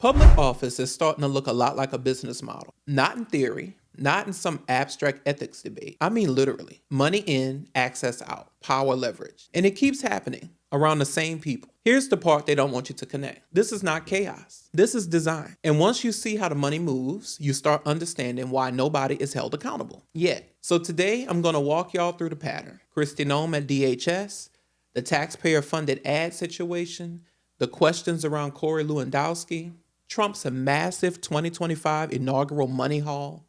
Public office is starting to look a lot like a business model. Not in theory, not in some abstract ethics debate. I mean literally. Money in, access out, power leverage. And it keeps happening around the same people. Here's the part they don't want you to connect. This is not chaos. This is design. And once you see how the money moves, you start understanding why nobody is held accountable yet. So today, I'm going to walk y'all through the pattern. Kristi Noem at DHS, the taxpayer-funded ad situation, the questions around Corey Lewandowski, Trump's massive 2025 inaugural money haul,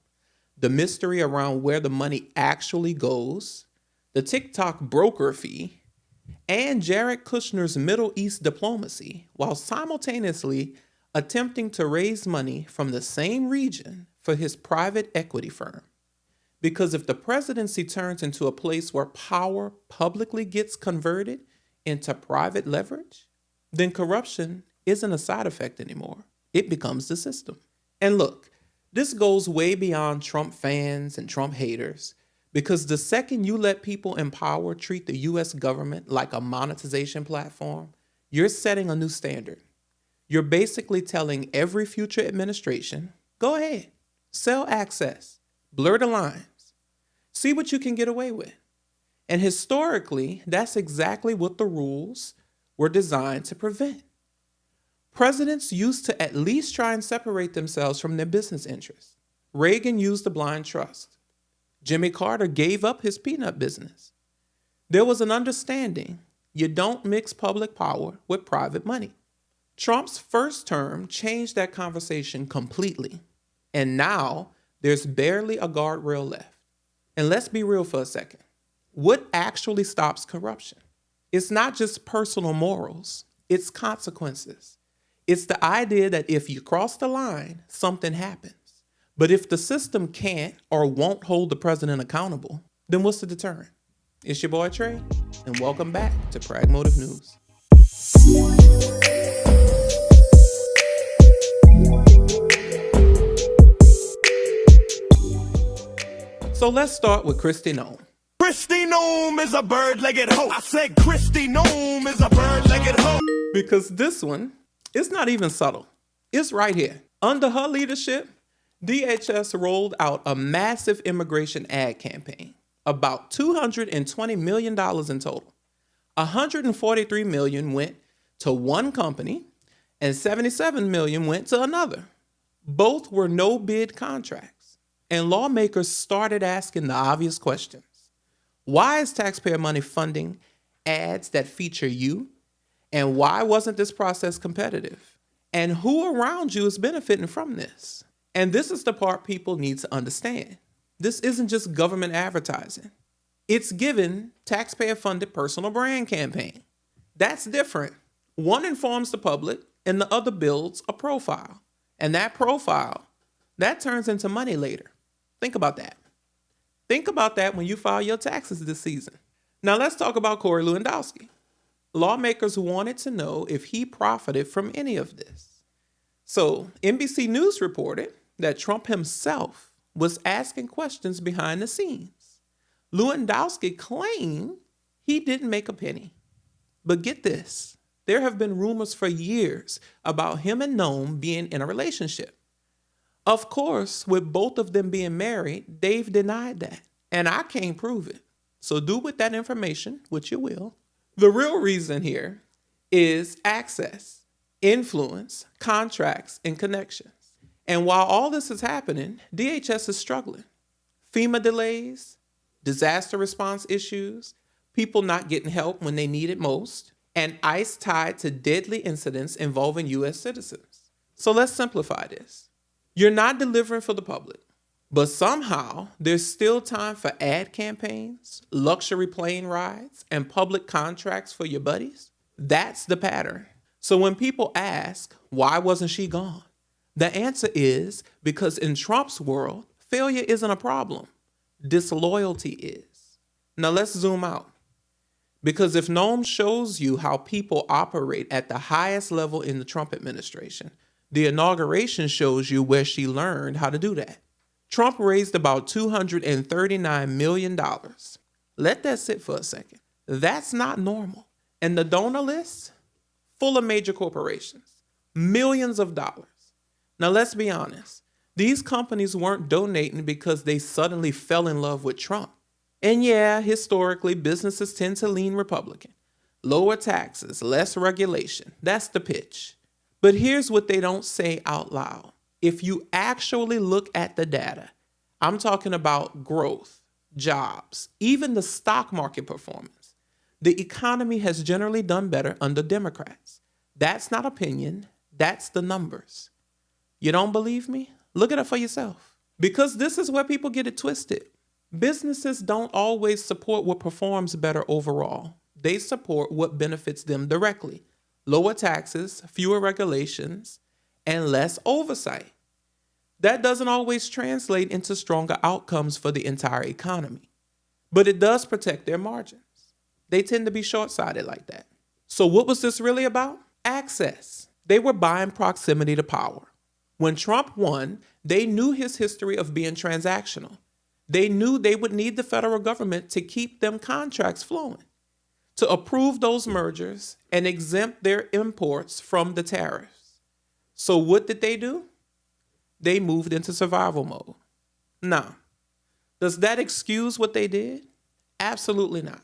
the mystery around where the money actually goes, the TikTok broker fee, and Jared Kushner's Middle East diplomacy, while simultaneously attempting to raise money from the same region for his private equity firm. Because if the presidency turns into a place where power publicly gets converted into private leverage, then corruption isn't a side effect anymore. It becomes the system. And look, this goes way beyond Trump fans and Trump haters, because the second you let people in power treat the US government like a monetization platform, you're setting a new standard. You're basically telling every future administration, go ahead, sell access, blur the lines, see what you can get away with. And historically, that's exactly what the rules were designed to prevent. Presidents used to at least try and separate themselves from their business interests. Reagan used the blind trust. Jimmy Carter gave up his peanut business. There was an understanding you don't mix public power with private money. Trump's first term changed that conversation completely. And now there's barely a guardrail left. And let's be real for a second. What actually stops corruption? It's not just personal morals, it's consequences. It's the idea that if you cross the line, something happens. But if the system can't or won't hold the president accountable, then what's the deterrent? It's your boy Trey, and welcome back to Pragmotiv News. So let's start with Kristi Noem. Kristi Noem is a bird-legged hoe. I said Kristi Noem is a bird-legged hoe. Because this one, it's not even subtle. It's right here. Under her leadership, DHS rolled out a massive immigration ad campaign, about $220 million in total. $143 million went to one company and $77 million went to another. Both were no-bid contracts, and lawmakers started asking the obvious questions. Why is taxpayer money funding ads that feature you? And why wasn't this process competitive? And who around you is benefiting from this? And this is the part people need to understand. This isn't just government advertising. It's given taxpayer-funded personal brand campaign. That's different. One informs the public and the other builds a profile. And that profile, that turns into money later. Think about that. Think about that when you file your taxes this season. Now let's talk about Corey Lewandowski. Lawmakers wanted to know if he profited from any of this. So NBC News reported that Trump himself was asking questions behind the scenes. Lewandowski claimed he didn't make a penny. But get this, there have been rumors for years about him and Noem being in a relationship. Of course, with both of them being married, they've denied that. And I can't prove it. So do with that information what you will. The real reason here is access, influence, contracts, and connections. And while all this is happening, DHS is struggling. FEMA delays, disaster response issues, people not getting help when they need it most, and ICE tied to deadly incidents involving U.S. citizens. So let's simplify this. You're not delivering for the public, but somehow there's still time for ad campaigns, luxury plane rides, and public contracts for your buddies. That's the pattern. So when people ask, why wasn't she gone? The answer is because in Trump's world, failure isn't a problem. Disloyalty is. Now let's zoom out. Because if Noem shows you how people operate at the highest level in the Trump administration, the inauguration shows you where she learned how to do that. Trump raised about $239 million. Let that sit for a second. That's not normal. And the donor list, full of major corporations, millions of dollars. Now, let's be honest. These companies weren't donating because they suddenly fell in love with Trump. And yeah, historically, businesses tend to lean Republican. Lower taxes, less regulation. That's the pitch. But here's what they don't say out loud. If you actually look at the data, I'm talking about growth, jobs, even the stock market performance. The economy has generally done better under Democrats. That's not opinion, that's the numbers. You don't believe me? Look it up for yourself. Because this is where people get it twisted. Businesses don't always support what performs better overall. They support what benefits them directly. Lower taxes, fewer regulations, and less oversight. That doesn't always translate into stronger outcomes for the entire economy. But it does protect their margins. They tend to be short-sighted like that. So what was this really about? Access. They were buying proximity to power. When Trump won, they knew his history of being transactional. They knew they would need the federal government to keep them contracts flowing, to approve those mergers and exempt their imports from the tariffs. So what did they do? They moved into survival mode. Now, does that excuse what they did? Absolutely not.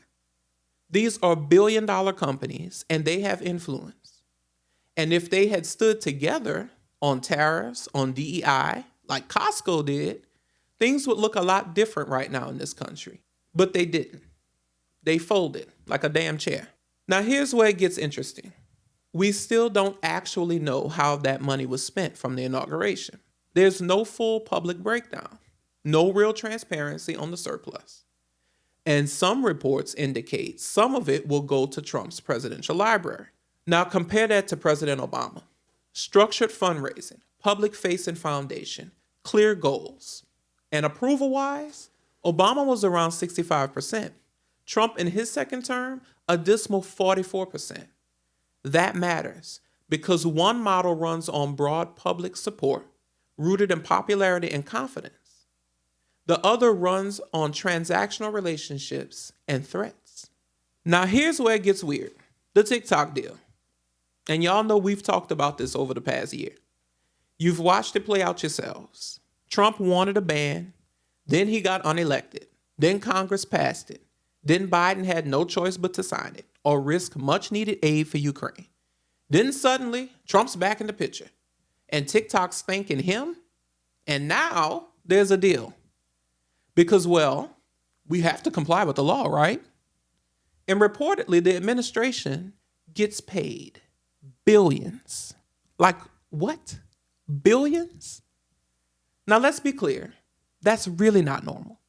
These are billion-dollar companies and they have influence. And if they had stood together on tariffs, on DEI, like Costco did, things would look a lot different right now in this country. But they didn't. They folded like a damn chair. Now here's where it gets interesting. We still don't actually know how that money was spent from the inauguration. There's no full public breakdown, no real transparency on the surplus. And some reports indicate some of it will go to Trump's presidential library. Now compare that to President Obama. Structured fundraising, public-facing foundation, clear goals. And approval-wise, Obama was around 65%. Trump in his second term, a dismal 44%. That matters because one model runs on broad public support, rooted in popularity and confidence. The other runs on transactional relationships and threats. Now here's where it gets weird. The TikTok deal. And y'all know we've talked about this over the past year. You've watched it play out yourselves. Trump wanted a ban, then he got unelected, then Congress passed it, then Biden had no choice but to sign it or risk much needed aid for Ukraine. Then suddenly, Trump's back in the picture and TikTok's thanking him, and now there's a deal. Because, well, we have to comply with the law, right? And reportedly, the administration gets paid billions. Like what? Billions? Now let's be clear. That's really not normal.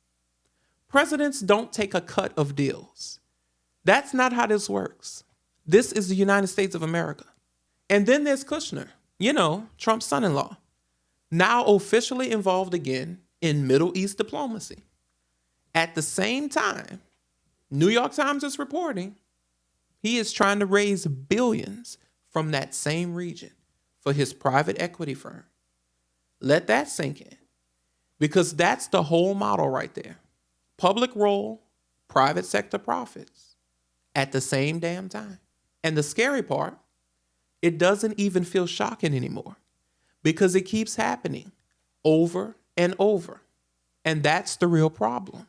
Presidents don't take a cut of deals. That's not how this works. This is the United States of America. And then there's Kushner, Trump's son-in-law, now officially involved again in Middle East diplomacy. At the same time, New York Times is reporting he is trying to raise billions from that same region for his private equity firm. Let that sink in, because that's the whole model right there. Public role, private sector profits at the same damn time. And the scary part, it doesn't even feel shocking anymore because it keeps happening over and over. And that's the real problem.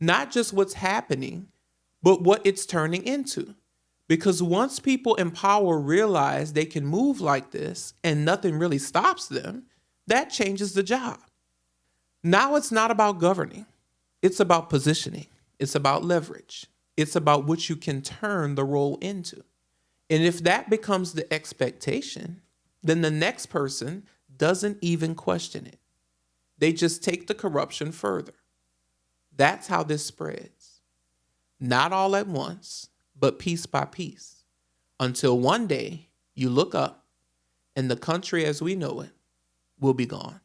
Not just what's happening, but what it's turning into. Because once people in power realize they can move like this and nothing really stops them, that changes the job. Now it's not about governing. It's about positioning. It's about leverage. It's about what you can turn the role into. And if that becomes the expectation, then the next person doesn't even question it. They just take the corruption further. That's how this spreads. Not all at once, but piece by piece, until one day you look up and the country as we know it will be gone.